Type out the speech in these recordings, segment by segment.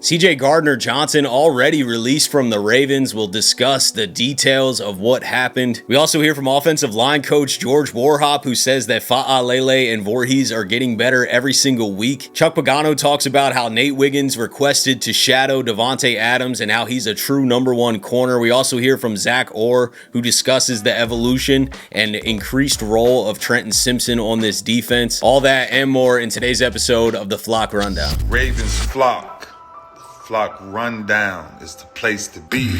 CJ Gardner-Johnson already released from the Ravens. We'll discuss the details of what happened. We also hear from offensive line coach George Warhop, who says that Fa'alele and Voorhees are getting better every single week. Chuck Pagano talks about how Nate Wiggins requested to shadow Davante Adams and how he's a true number one corner. We also hear from Zach Orr, who discusses the evolution and increased role of Trenton Simpson on this defense. All that and more in today's episode of the Flock Rundown. Ravens Flock. Flock Rundown is the place to be.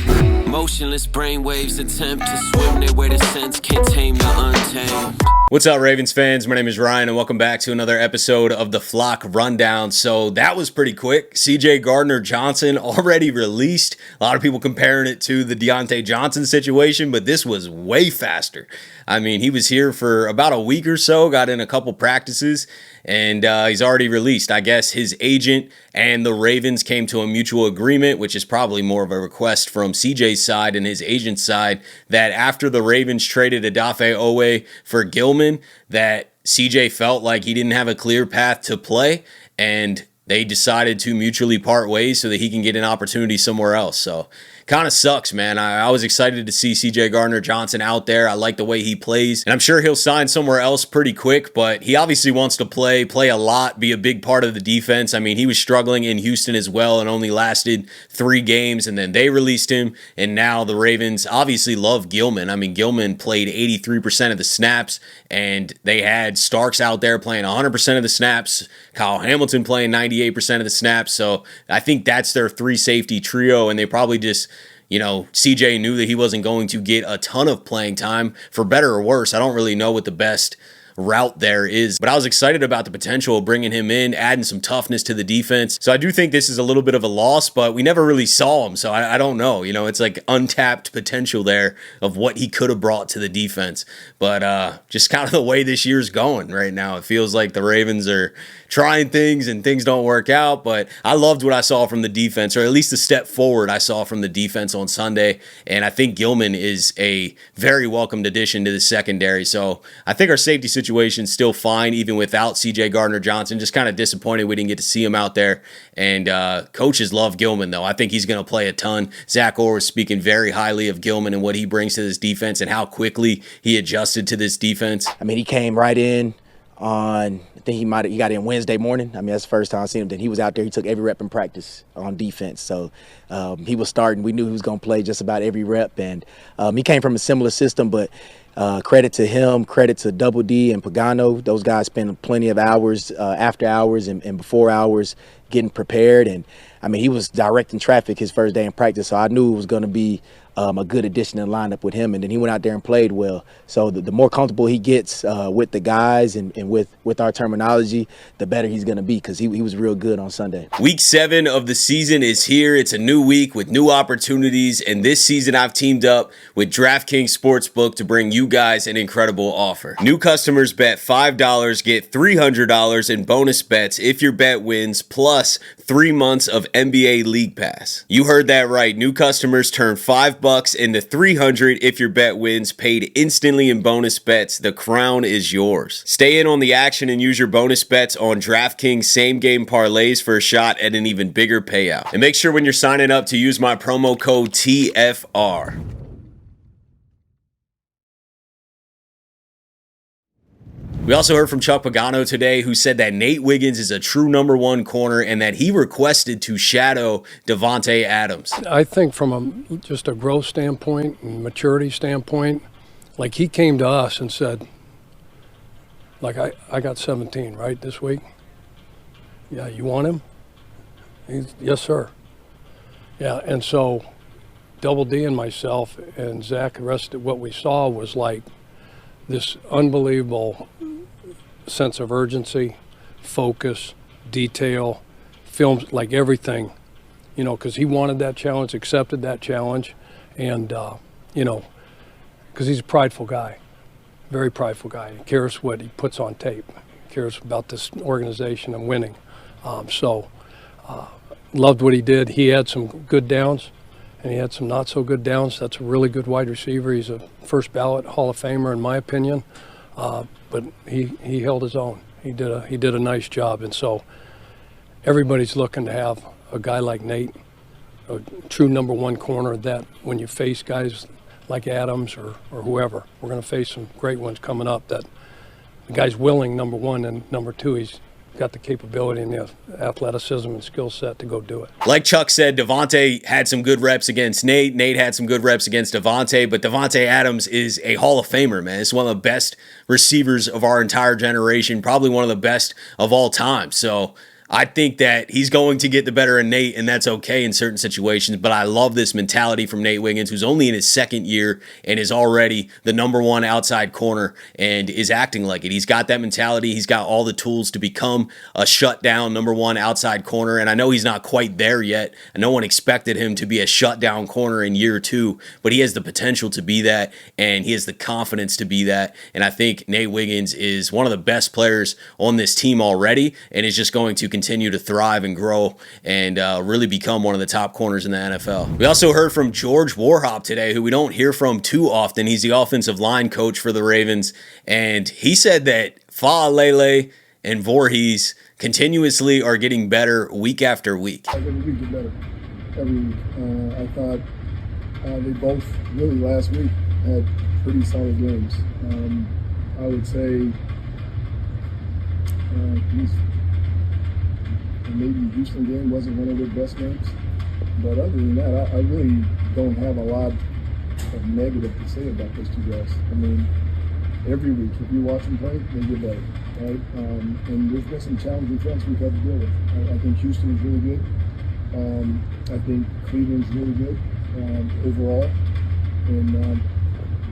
Motionless brainwaves attempt to swim their way to sense, can't tame the untamed. What's up, Ravens fans? My name is Ryan, and welcome back to another episode of the Flock Rundown. So that was pretty quick. CJ Gardner-Johnson already released. A lot of people comparing it to the Davante Johnson situation, but this was way faster. I mean, he was here for about a week or so, got in a couple practices, and he's already released. I guess his agent and the Ravens came to a mutual agreement, which is probably more of a request from CJ's side and his agent's side, that after the Ravens traded Odafe Oweh for Gilman, that CJ felt like he didn't have a clear path to play, and they decided to mutually part ways so that he can get an opportunity somewhere else. So kind of sucks, man. I was excited to see CJ Gardner-Johnson out there. I like the way he plays, and I'm sure he'll sign somewhere else pretty quick, but he obviously wants to play a lot, be a big part of the defense. I mean, he was struggling in Houston as well and only lasted 3 games, and then they released him, and now the Ravens obviously love Gilman. I mean, Gilman played 83% of the snaps, and they had Starks out there playing 100% of the snaps, Kyle Hamilton playing 98% of the snaps, so I think that's their 3 safety trio, and they probably just, CJ knew that he wasn't going to get a ton of playing time, for better or worse. I don't really know what the best route there is, but I was excited about the potential of bringing him in, adding some toughness to the defense. So I do think this is a little bit of a loss, but we never really saw him, so I don't know. It's like untapped potential there of what he could have brought to the defense. But just kind of the way this year's going right now, it feels like the Ravens are trying things and things don't work out, but I loved what I saw from the defense, or at least the step forward I saw from the defense on Sunday, and I think Gilman is a very welcomed addition to the secondary. So I think our safety situation's still fine, even without CJ Gardner-Johnson. Just kind of disappointed we didn't get to see him out there, and coaches love Gilman, though. I think he's going to play a ton. Zach Orr was speaking very highly of Gilman and what he brings to this defense and how quickly he adjusted to this defense. I mean, he came right in on, I think he got in Wednesday morning. I mean, that's the first time I seen him. Then he was out there. He took every rep in practice on defense. So he was starting. We knew he was going to play just about every rep. And he came from a similar system, but credit to him, credit to Double D and Pagano. Those guys spend plenty of hours, after hours and before hours, getting prepared. And, I mean, he was directing traffic his first day in practice, so I knew it was going to be a good addition in the lineup with him, and then he went out there and played well. So the more comfortable he gets with the guys and with our terminology, the better he's going to be, because he was real good on Sunday. Week 7 of the season is here. It's a new week with new opportunities, and this season I've teamed up with DraftKings Sportsbook to bring you guys an incredible offer. New customers bet $5, get $300 in bonus bets if your bet wins, plus 3 months of NBA League Pass. You heard that right. New customers turn $5 into $300 if your bet wins, paid instantly in bonus bets. The crown is yours. Stay in on the action and use your bonus bets on DraftKings same game parlays for a shot at an even bigger payout. And make sure when you're signing up to use my promo code TFR. We also heard from Chuck Pagano today, who said that Nate Wiggins is a true number one corner and that he requested to shadow Davante Adams. I think from just a growth standpoint and maturity standpoint, like he came to us and said, like, I got 17, right, this week? Yeah, you want him? Yes, sir. Yeah, and so Double D and myself and Zach, the rest of what we saw was like this unbelievable sense of urgency, focus, detail, films, like everything, because he wanted that challenge, accepted that challenge, and, because he's a prideful guy, very prideful guy. He cares what he puts on tape. He cares about this organization and winning. Loved what he did. He had some good downs, and he had some not so good downs. That's a really good wide receiver. He's a first ballot Hall of Famer in my opinion. But he held his own. He did a nice job, and so everybody's looking to have a guy like Nate, a true number one corner, that when you face guys like Adams or whoever, we're going to face some great ones coming up, that the guy's willing, number one, and number two, he's got the capability and the athleticism and skill set to go do it. Like Chuck said, Davante had some good reps against Nate. Nate had some good reps against Davante, but Davante Adams is a Hall of Famer, man. It's one of the best receivers of our entire generation, probably one of the best of all time. So I think that he's going to get the better of Nate, and that's okay in certain situations. But I love this mentality from Nate Wiggins, who's only in his second year and is already the number one outside corner and is acting like it. He's got that mentality. He's got all the tools to become a shutdown number one outside corner. And I know he's not quite there yet. And no one expected him to be a shutdown corner in year two, but he has the potential to be that, and he has the confidence to be that. And I think Nate Wiggins is one of the best players on this team already, and is just going to continue to thrive and grow and really become one of the top corners in the NFL. We also heard from George Warhop today, who we don't hear from too often. He's the offensive line coach for the Ravens, and he said that Fa'alele and Voorhees continuously are getting better week after week. Every week get better. Every week. I thought they both really last week had pretty solid games. I would say maybe the Houston game wasn't one of their best games. But other than that, I really don't have a lot of negative to say about those two guys. I mean, every week, if you watch them play, they get better, right? And there's been some challenging fronts we've had to deal with. I think Houston is really good. I think Cleveland's really good overall. And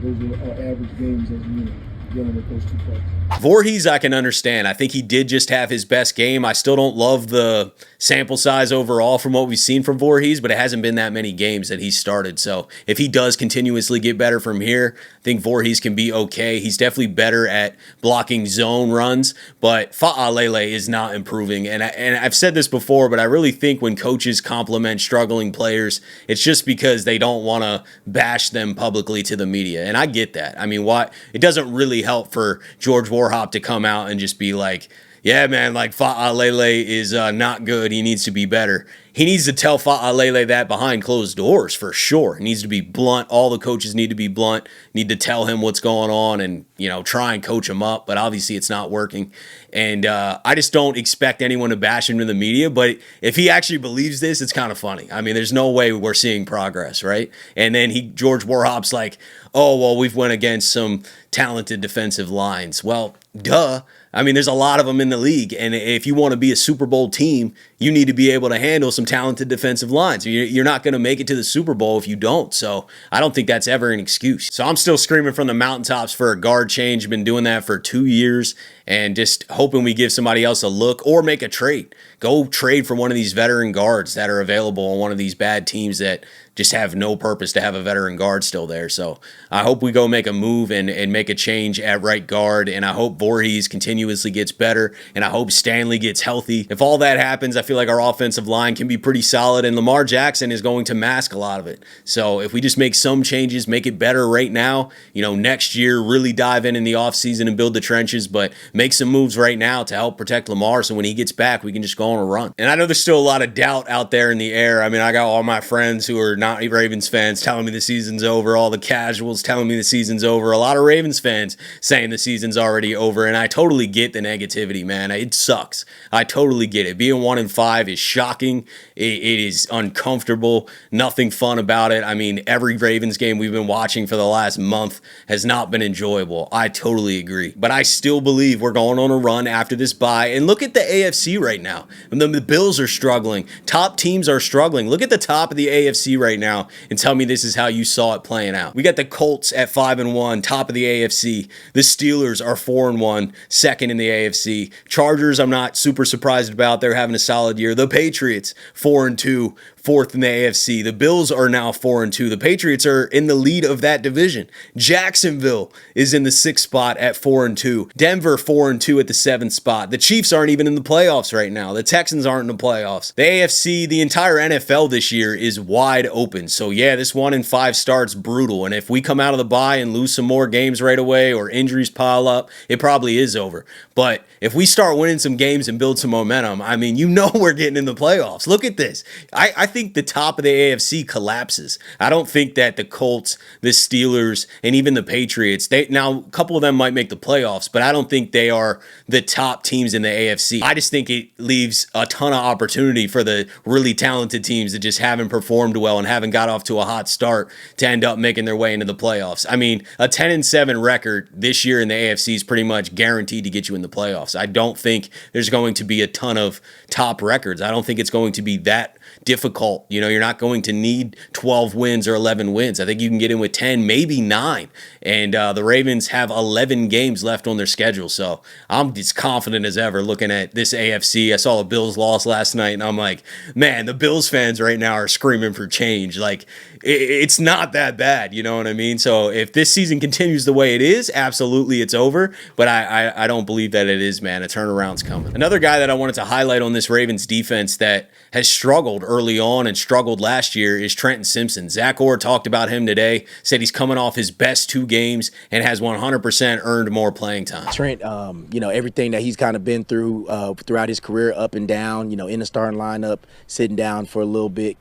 those are average games as a unit, dealing with those two players. Voorhees, I can understand. I think he did just have his best game. I still don't love the sample size overall from what we've seen from Voorhees, but it hasn't been that many games that he's started. So if he does continuously get better from here, I think Voorhees can be okay. He's definitely better at blocking zone runs, but Fa'alele is not improving. And I've said this before, but I really think when coaches compliment struggling players, it's just because they don't want to bash them publicly to the media. And I get that. I mean, why? It doesn't really help for George Warhop to come out and just be like, yeah, man, like Fa'alele is not good. He needs to be better. He needs to tell Fa'alele that behind closed doors for sure. He needs to be blunt. All the coaches need to be blunt, need to tell him what's going on and, try and coach him up. But obviously it's not working. And I just don't expect anyone to bash him in the media. But if he actually believes this, it's kind of funny. I mean, there's no way we're seeing progress, right? And then George Warhop's like, oh, well, we've went against some talented defensive lines. Well, duh. I mean, there's a lot of them in the league, and if you want to be a Super Bowl team, you need to be able to handle some talented defensive lines. You're not going to make it to the Super Bowl if you don't, so I don't think that's ever an excuse. So I'm still screaming from the mountaintops for a guard change. Been doing that for 2 years, and just hoping we give somebody else a look or make a trade. Go trade for one of these veteran guards that are available on one of these bad teams that just have no purpose to have a veteran guard still there. So I hope we go make a move and make a change at right guard, and I hope Voorhees continuously gets better, and I hope Stanley gets healthy. If all that happens, I feel like our offensive line can be pretty solid, and Lamar Jackson is going to mask a lot of it. So if we just make some changes, make it better right now, next year, really dive in the offseason and build the trenches, but make some moves right now to help protect Lamar so when he gets back, we can just go on a run. And I know there's still a lot of doubt out there in the air. I mean, I got all my friends who are not Ravens fans telling me the season's over, all the casuals telling me the season's over, a lot of Ravens fans saying the season's already over, and I totally get the negativity, man. It sucks. I totally get it. Being 1-5 is shocking. It is uncomfortable. Nothing fun about it. I mean, every Ravens game we've been watching for the last month has not been enjoyable. I totally agree. But I still believe we're going on a run after this bye. And look at the AFC right now. The Bills are struggling. Top teams are struggling. Look at the top of the AFC right now and tell me this is how you saw it playing out. We got the Colts at 5-1, top of the AFC. The Steelers are 4-1, second in the AFC. Chargers, I'm not super surprised about. They're having a solid year. The Patriots, 4-2, 4th in the AFC. The Bills are now 4-2. The Patriots are in the lead of that division. Jacksonville is in the 6th spot at 4-2. Denver 4-2 at the 7th spot. The Chiefs aren't even in the playoffs right now. The Texans aren't in the playoffs. The AFC, the entire NFL this year is wide open. So yeah, this 1-5 start's brutal. And if we come out of the bye and lose some more games right away or injuries pile up, it probably is over. But if we start winning some games and build some momentum, I mean, we're getting in the playoffs. Look at this. I think the top of the AFC collapses. I don't think that the Colts, the Steelers, and even the Patriots, now a couple of them might make the playoffs, but I don't think they are the top teams in the AFC. I just think it leaves a ton of opportunity for the really talented teams that just haven't performed well and haven't got off to a hot start to end up making their way into the playoffs. I mean, a 10-7 record this year in the AFC is pretty much guaranteed to get you in the playoffs. I don't think there's going to be a ton of top records. I don't think it's going to be that difficult. You're not going to need 12 wins or 11 wins. I think you can get in with 10, maybe 9. And the Ravens have 11 games left on their schedule. So I'm as confident as ever looking at this AFC. I saw the Bills loss last night, and I'm like, man, the Bills fans right now are screaming for change. Like, it's not that bad. You know what I mean? So if this season continues the way it is, absolutely it's over. But I don't believe that it is, man. A turnaround's coming. Another guy that I wanted to highlight on this Ravens defense that has struggled early on and struggled last year is Trenton Simpson. Zach Orr talked about him today, said he's coming off his best 2 games and has 100% earned more playing time. Trent, everything that he's kind of been through throughout his career, up and down, in the starting lineup, sitting down for a little bit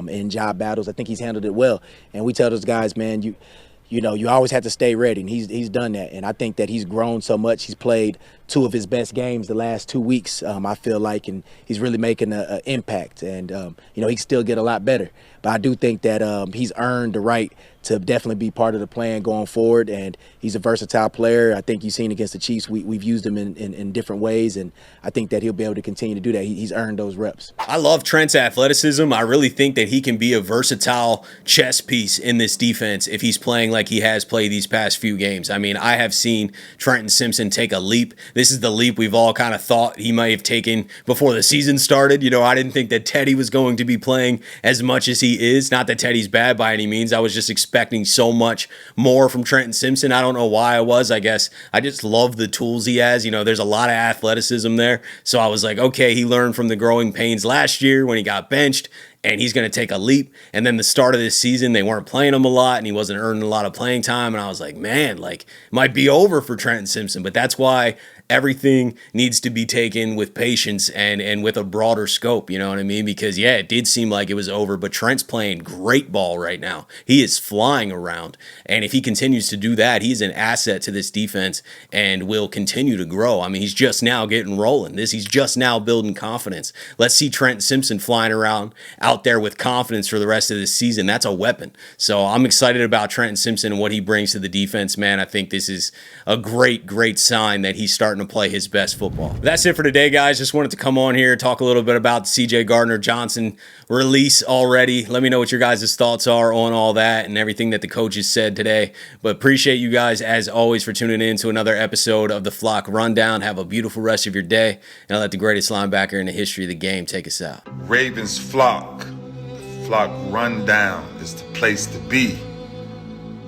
in job battles, I think he's handled it well. And we tell those guys, man, you always have to stay ready, and he's done that. And I think that he's grown so much. He's played 2 of his best games the last 2 weeks, I feel like, and he's really making an impact. And, he can still get a lot better. But I do think that he's earned the right to definitely be part of the plan going forward, and he's a versatile player. I think you've seen against the Chiefs, we've used him in different ways, and I think that he'll be able to continue to do that. He's earned those reps. I love Trent's athleticism. I really think that he can be a versatile chess piece in this defense if he's playing like he has played these past few games. I mean, I have seen Trenton Simpson take a leap. This is the leap we've all kind of thought he might have taken before the season started. I didn't think that Teddy was going to be playing as much as he is. Not that Teddy's bad by any means. I was just expecting so much more from Trenton Simpson. I don't know why I was. I guess I just love the tools he has. There's a lot of athleticism there. So I was like, okay, he learned from the growing pains last year when he got benched, and he's going to take a leap. And then the start of this season, they weren't playing him a lot, and he wasn't earning a lot of playing time. And I was like, man, it might be over for Trenton Simpson. But that's why everything needs to be taken with patience and with a broader scope, you know what I mean? Because, yeah, it did seem like it was over, but Trent's playing great ball right now. He is flying around, and if he continues to do that, he's an asset to this defense and will continue to grow. I mean, he's just now getting rolling. He's just now building confidence. Let's see Trenton Simpson flying around out there with confidence for the rest of this season. That's a weapon. So I'm excited about Trenton Simpson and what he brings to the defense, man. I think this is a great, great sign that he's starting to play his best football. That's it for today, guys. Just wanted to come on here, talk a little bit about the CJ Gardner-Johnson release already. Let me know what your guys' thoughts are on all that and everything that the coaches said today. But appreciate you guys, as always, for tuning in to another episode of the Flock Rundown. Have a beautiful rest of your day, and I'll let the greatest linebacker in the history of the game take us out. Ravens Flock. The Flock Rundown is the place to be.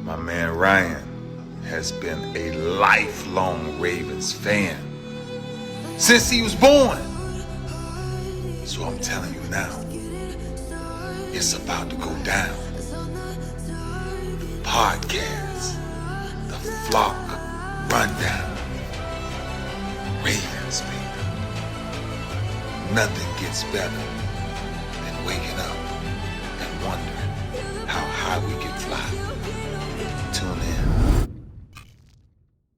My man Ryan has been a lifelong Ravens fan since he was born. So I'm telling you now, it's about to go down. The podcast, the Flock Rundown. Ravens, baby. Nothing gets better than waking up and wondering how high we can fly. Tune in.